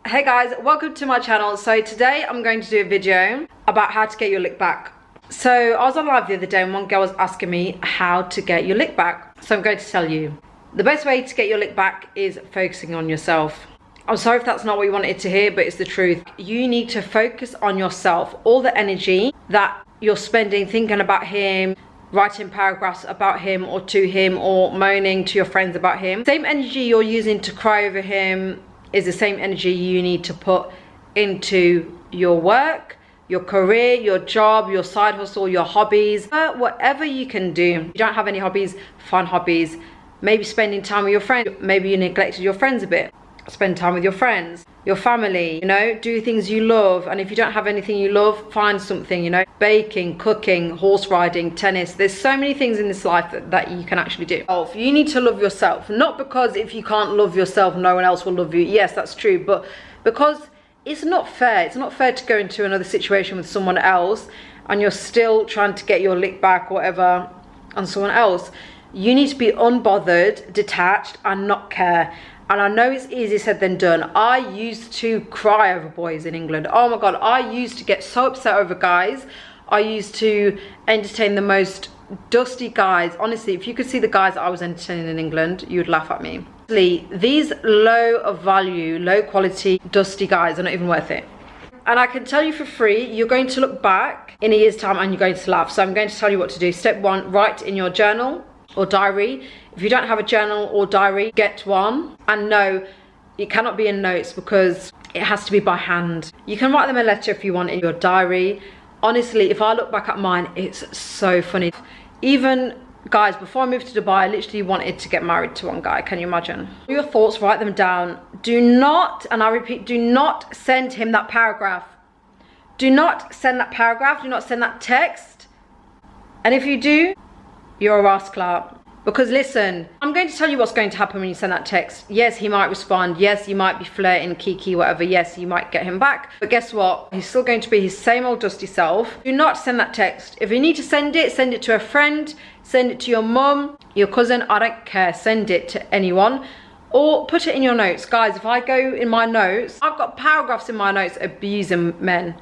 Hey guys, welcome to my channel. So today I'm going to do a video about how to get your lick back. So I was on live the other day and one girl was asking me how to get your lick back. So I'm going to tell you. The best way to get your lick back is focusing on yourself. I'm sorry if that's not what you wanted to hear, but it's the truth. You need to focus on yourself. All the energy that you're spending thinking about him, writing paragraphs about him or to him, or moaning to your friends about him, same energy you're using to cry over him is the same energy you need to put into your work, your career, your job, your side hustle, your hobbies, whatever you can do. If you don't have any hobbies, find hobbies. Maybe spending time with your friends. Maybe you neglected your friends a bit. Spend time with your friends, your family, you know, do things you love. And if you don't have anything you love, find something, you know, baking, cooking, horse riding, tennis. There's so many things in this life that you can actually do. You need to love yourself, not because if you can't love yourself, no one else will love you. Yes, that's true, but because it's not fair. It's not fair to go into another situation with someone else and you're still trying to get your lick back or whatever on someone else. You need to be unbothered, detached, and not care. And I know it's easier said than done. I used to cry over boys in England. Oh my God, I used to get so upset over guys. I used to entertain the most dusty guys. Honestly, if you could see the guys I was entertaining in England, you'd laugh at me. These low value, low quality, dusty guys are not even worth it. And I can tell you for free, you're going to look back in a year's time and you're going to laugh. So I'm going to tell you what to do. Step one, write in your journal or diary. If you don't have a journal or diary, get one. And no, it cannot be in notes because it has to be by hand. You can write them a letter if you want in your diary. Honestly, if I look back at mine, it's so funny. Even guys, before I moved to Dubai, I literally wanted to get married to one guy. Can you imagine? Your thoughts, write them down. Do not, and I repeat, do not send him that paragraph. Do not send that paragraph. Do not send that text. And if you do, you're a rascal. Because listen, I'm going to tell you what's going to happen when you send that text. Yes, he might respond. Yes, you might be flirting, kiki, whatever. Yes, you might get him back. But guess what? He's still going to be his same old dusty self. Do not send that text. If you need to send it to a friend, send it to your mum, your cousin, I don't care. Send it to anyone. Or put it in your notes. Guys, if I go in my notes, I've got paragraphs in my notes abusing men.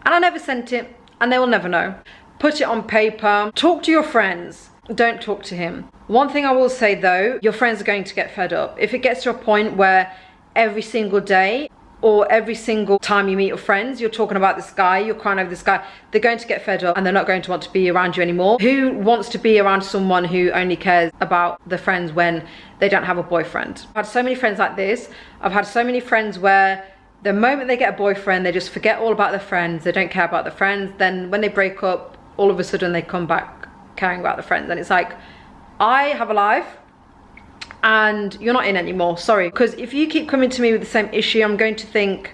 And I never sent it, and they will never know. Put it on paper. Talk to your friends. Don't talk to him. One thing I will say though, your friends are going to get fed up. If it gets to a point where every single day or every single time you meet your friends, you're talking about this guy, you're crying over this guy, they're going to get fed up and they're not going to want to be around you anymore. Who wants to be around someone who only cares about the friends when they don't have a boyfriend? I've had so many friends like this. I've had so many friends where the moment they get a boyfriend, they just forget all about their friends. They don't care about their friends. Then when they break up, all of a sudden they come back caring about the friends, and it's like, I have a life and you're not in anymore. Sorry. Because if you keep coming to me with the same issue, I'm going to think,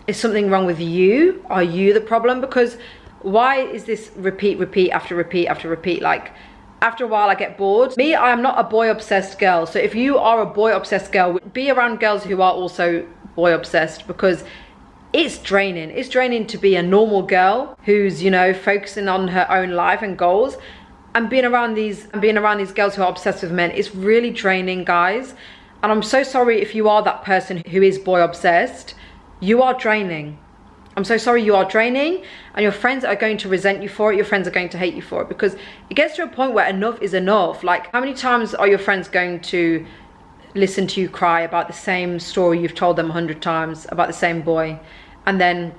is something wrong with you? Are you the problem? Because why is this repeat after repeat after repeat? Like, after a while I get bored. Me, I am not a boy obsessed girl. So if you are a boy obsessed girl, be around girls who are also boy obsessed, because it's draining. It's draining to be a normal girl who's, you know, focusing on her own life and goals, and being around these girls who are obsessed with men. It's really draining, guys. And I'm so sorry if you are that person who is boy obsessed. You are draining. I'm so sorry, you are draining, and your friends are going to resent you for it. Your friends are going to hate you for it, because it gets to a point where enough is enough. Like, how many times are your friends going to listen to you cry about the same story you've told them 100 times about the same boy? And then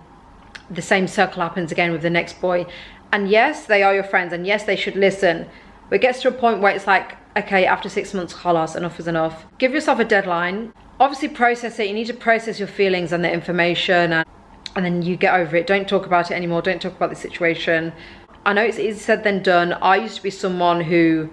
the same circle happens again with the next boy. And yes, they are your friends, and yes, they should listen. But it gets to a point where it's like, okay, after 6 months, khalas, enough is enough. Give yourself a deadline. Obviously process it. You need to process your feelings and the information, and then you get over it. Don't talk about it anymore. Don't talk about the situation. I know it's easier said than done. I used to be someone who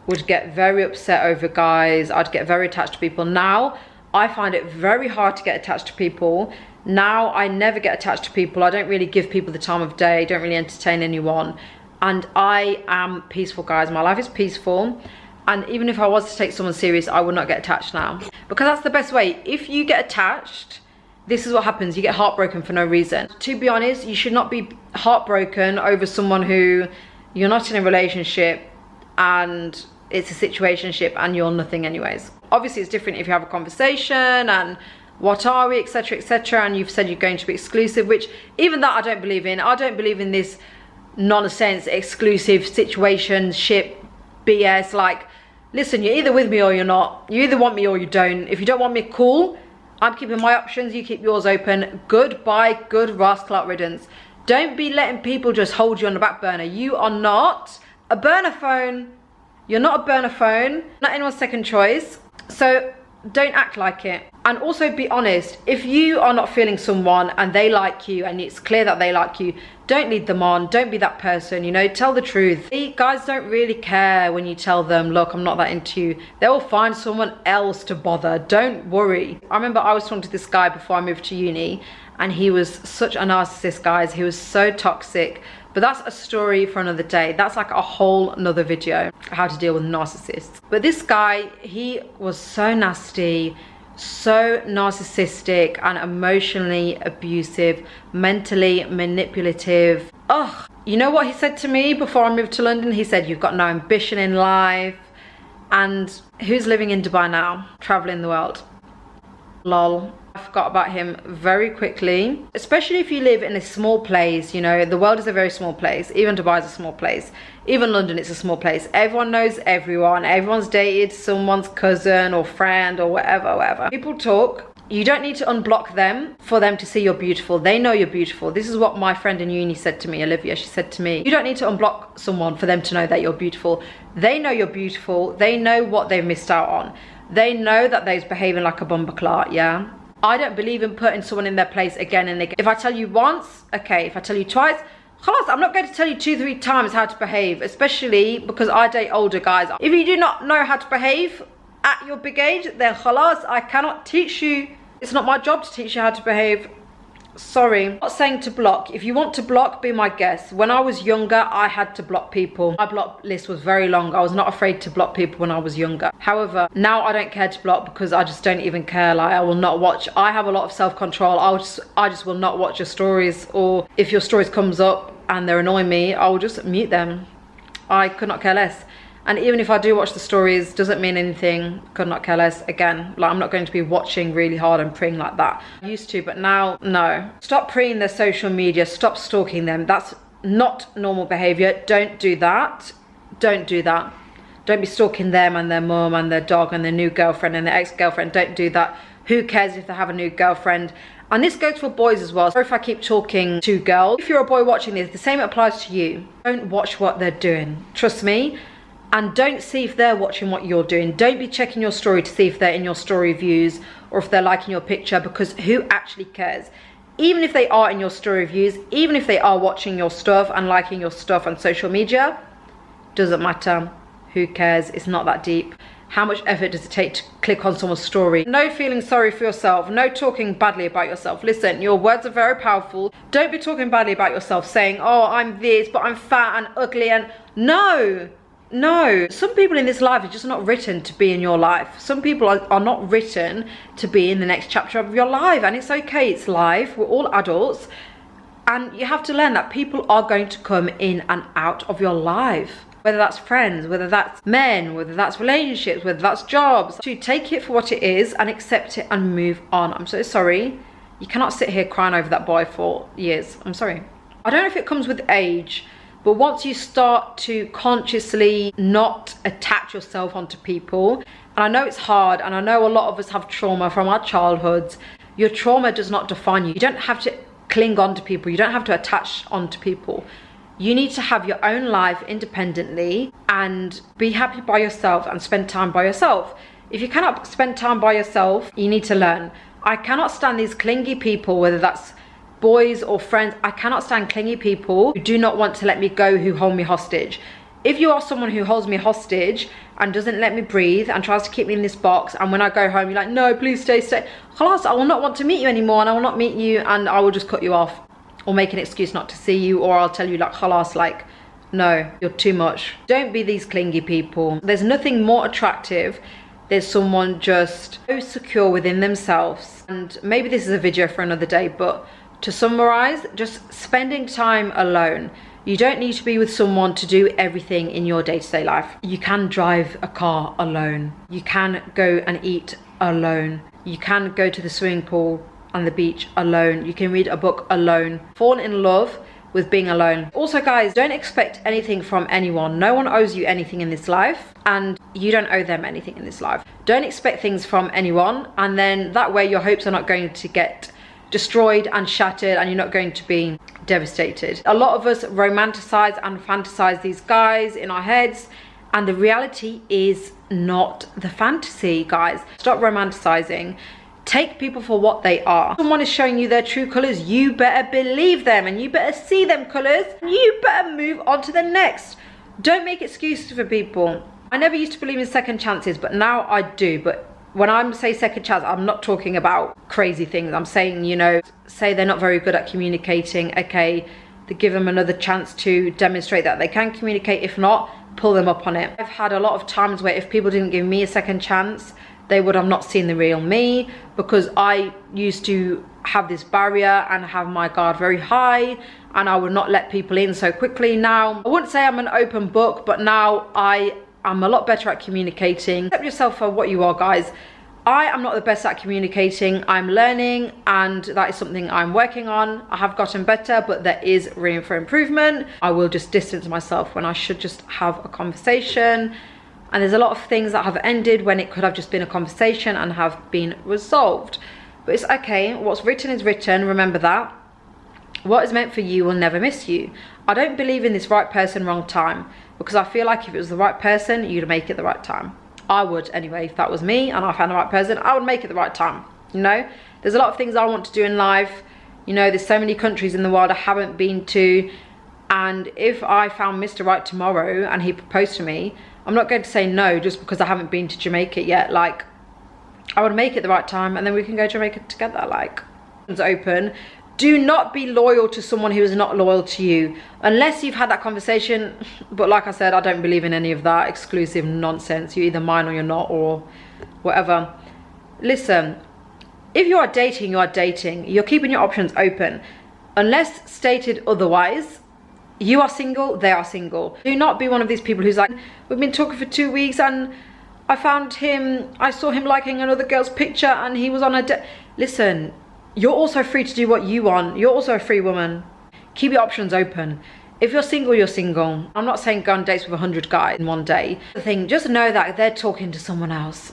would get very upset over guys. I'd get very attached to people. Now, I find it very hard to get attached to people. Now I never get attached to people. I don't really give people the time of day. Don't really entertain anyone. And I am peaceful, guys. My life is peaceful. And even if I was to take someone serious, I would not get attached now. Because that's the best way. If you get attached, this is what happens. You get heartbroken for no reason. To be honest, you should not be heartbroken over someone who you're not in a relationship and it's a situationship and you're nothing anyways. Obviously, it's different if you have a conversation and what are we, etc, etc, and you've said you're going to be exclusive, which even that I don't believe in. I don't believe in this nonsense exclusive situationship BS. Like, listen, you're either with me or you're not. You either want me or you don't. If you don't want me, cool, I'm keeping my options, you keep yours open. Goodbye, good rascal riddance. Don't be letting people just hold you on the back burner. You are not a burner phone. You're not a burner phone, not anyone's second choice. So don't act like it. And also be honest. If you are not feeling someone and they like you and it's clear that they like you, don't lead them on. Don't be that person, you know, tell the truth. These guys don't really care when you tell them, look, I'm not that into you. They will find someone else to bother. Don't worry. I remember I was talking to this guy before I moved to uni, and he was such a narcissist, guys. He was so toxic. But that's a story for another day. That's like a whole nother video, how to deal with narcissists. But this guy, he was so nasty, so narcissistic and emotionally abusive, mentally manipulative. Ugh. You know what he said to me before I moved to London? He said, you've got no ambition in life. And who's living in Dubai now? Traveling the world. Lol. I forgot about him very quickly, especially if you live in a small place. You know, the world is a very small place. Even Dubai is a small place. Even London is a small place. Everyone knows everyone. Everyone's dated someone's cousin or friend or whatever. People talk. You don't need to unblock them for them to see you're beautiful. They know you're beautiful. This is what my friend in uni said to me, Olivia. She said to me, you don't need to unblock someone for them to know that you're beautiful. They know you're beautiful. They know what they've missed out on. They know that they're behaving like a bumperclot, yeah? I don't believe in putting someone in their place again and again. If I tell you once, okay. If I tell you twice, khalas, I'm not going to tell you 2-3 times how to behave, especially because I date older guys. If you do not know how to behave at your big age, then khalas, I cannot teach you. It's not my job to teach you how to behave. Sorry. I'm not saying to block. If you want to block, be my guest. When I was younger, I had to block people. My block list was very long. I was not afraid to block people when I was younger. However, now I don't care to block because I just don't even care. Like, I will not watch. I have a lot of self-control. I just will not watch your stories, or if your stories comes up and they're annoying me, I will just mute them. I could not care less. And even if I do watch the stories, doesn't mean anything. Could not care less. Again, like, I'm not going to be watching really hard and preying like that. I used to, but now, no. Stop preying their social media. Stop stalking them. That's not normal behavior. Don't do that. Don't do that. Don't be stalking them and their mum and their dog and their new girlfriend and their ex-girlfriend. Don't do that. Who cares if they have a new girlfriend? And this goes for boys as well. Sorry if I keep talking to girls. If you're a boy watching this, the same applies to you. Don't watch what they're doing. Trust me. And don't see if they're watching what you're doing. Don't be checking your story to see if they're in your story views or if they're liking your picture, because who actually cares? Even if they are in your story views, even if they are watching your stuff and liking your stuff on social media, doesn't matter. Who cares? It's not that deep. How much effort does it take to click on someone's story? No feeling sorry for yourself. No talking badly about yourself. Listen, your words are very powerful. Don't be talking badly about yourself, saying, oh, I'm this, but I'm fat and ugly. And no. No, some people in this life are just not written to be in your life. Some people are not written to be in the next chapter of your life, and it's okay. It's life. We're all adults, and you have to learn that people are going to come in and out of your life, whether that's friends, whether that's men, whether that's relationships, whether that's jobs. To take it for what it is and accept it and move on. I'm so sorry. You cannot sit here crying over that boy for years. I'm sorry. I don't know if it comes with age, but once you start to consciously not attach yourself onto people, and I know it's hard, and I know a lot of us have trauma from our childhoods, your trauma does not define you. You don't have to cling on to people. You don't have to attach onto people. You need to have your own life independently and be happy by yourself and spend time by yourself. If you cannot spend time by yourself, you need to learn. I cannot stand these clingy people, whether that's boys or friends. I cannot stand clingy people who do not want to let me go, who hold me hostage. If you are someone who holds me hostage and doesn't let me breathe and tries to keep me in this box, and when I go home you're like, no, please stay, khalas, I will not want to meet you anymore, and I will not meet you, and I will just cut you off or make an excuse not to see you, or I'll tell you like, khalas, like, no, you're too much. Don't be these clingy people. There's nothing more attractive. There's someone just so secure within themselves. And maybe this is a video for another day, but to summarize, just spending time alone. You don't need to be with someone to do everything in your day-to-day life. You can drive a car alone. You can go and eat alone. You can go to the swimming pool and the beach alone. You can read a book alone. Fall in love with being alone. Also guys, don't expect anything from anyone. No one owes you anything in this life, and you don't owe them anything in this life. Don't expect things from anyone, and then that way your hopes are not going to get destroyed and shattered, and you're not going to be devastated. A lot of us romanticize and fantasize these guys in our heads, and the reality is not the fantasy, guys. Stop romanticizing. Take people for what they are. Someone is showing you their true colors, you better believe them, and you better see them colors, and you better move on to the next. Don't make excuses for people. I never used to believe in second chances, but now I do. But when I say second chance, I'm not talking about crazy things. I'm saying, you know, say they're not very good at communicating. Okay, to give them another chance to demonstrate that they can communicate. If not, pull them up on it. I've had a lot of times where if people didn't give me a second chance, they would have not seen the real me, because I used to have this barrier and have my guard very high, and I would not let people in so quickly. Now, I wouldn't say I'm an open book, but now I am a lot better at communicating. Accept yourself for what you are, guys. I am not the best at communicating. I'm learning, and that is something I'm working on. I have gotten better, but there is room for improvement. I will just distance myself when I should just have a conversation. And there's a lot of things that have ended when it could have just been a conversation and have been resolved. But it's okay. What's written is written. Remember that. What is meant for you will never miss you. I don't believe in this right person, wrong time, because I feel like if it was the right person, you'd make it the right time. I would anyway. If that was me and I found the right person, I would make it the right time. You know, there's a lot of things I want to do in life. You know, there's so many countries in the world I haven't been to. And if I found Mr. Right tomorrow and he proposed to me, I'm not going to say no just because I haven't been to Jamaica yet. Like, I would make it the right time, and then we can go to Jamaica together. Like, it's open. Do not be loyal to someone who is not loyal to you unless you've had that conversation. But like I said, I don't believe in any of that exclusive nonsense. You're either mine or you're not, or whatever. Listen, if you are dating, you are dating. You're keeping your options open. Unless stated otherwise, you are single, they are single. Do not be one of these people who's like, we've been talking for 2 weeks and I saw him liking another girl's picture and he was on a date. Listen, you're also free to do what you want. You're also a free woman. Keep your options open. If you're single, you're single. I'm not saying go on dates with 100 guys in one day. The thing, just know that they're talking to someone else.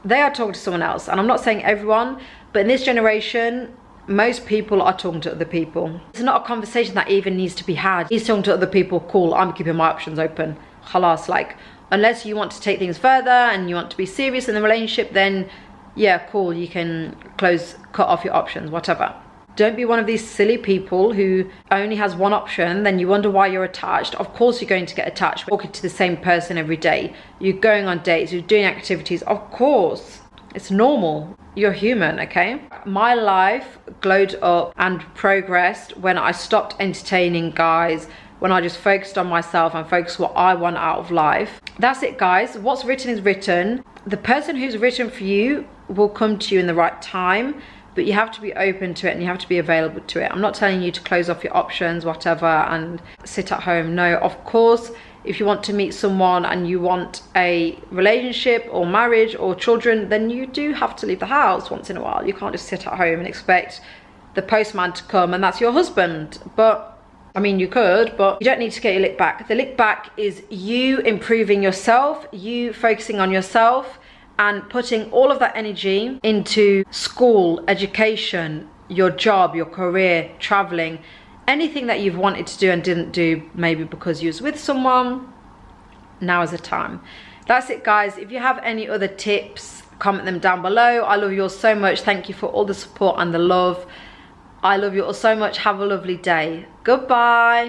They are talking to someone else. And I'm not saying everyone, but in this generation, most people are talking to other people. It's not a conversation that even needs to be had. He's talking to other people, cool, I'm keeping my options open. Khalas, like, unless you want to take things further and you want to be serious in the relationship, then yeah, cool, you can cut off your options, whatever. Don't be one of these silly people who only has one option, then you wonder why you're attached. Of course you're going to get attached. Walking to the same person every day. You're going on dates, you're doing activities, of course. It's normal. You're human, okay? My life glowed up and progressed when I stopped entertaining guys, when I just focused on myself and focused what I want out of life. That's it, guys. What's written is written. The person who's written for you will come to you in the right time, but you have to be open to it and you have to be available to it. I'm not telling you to close off your options, whatever, and sit at home. No, of course, if you want to meet someone and you want a relationship or marriage or children, then you do have to leave the house once in a while. You can't just sit at home and expect the postman to come and that's your husband. But I mean, you could, but you don't need to get your lick back. The lick back is you improving yourself, you focusing on yourself and putting all of that energy into school, education, your job, your career, traveling, anything that you've wanted to do and didn't do, maybe because you was with someone. Now is the time. That's it, guys. If you have any other tips, comment them down below. I love you all so much. Thank you for all the support and the love. I love you all so much. Have a lovely day. Goodbye.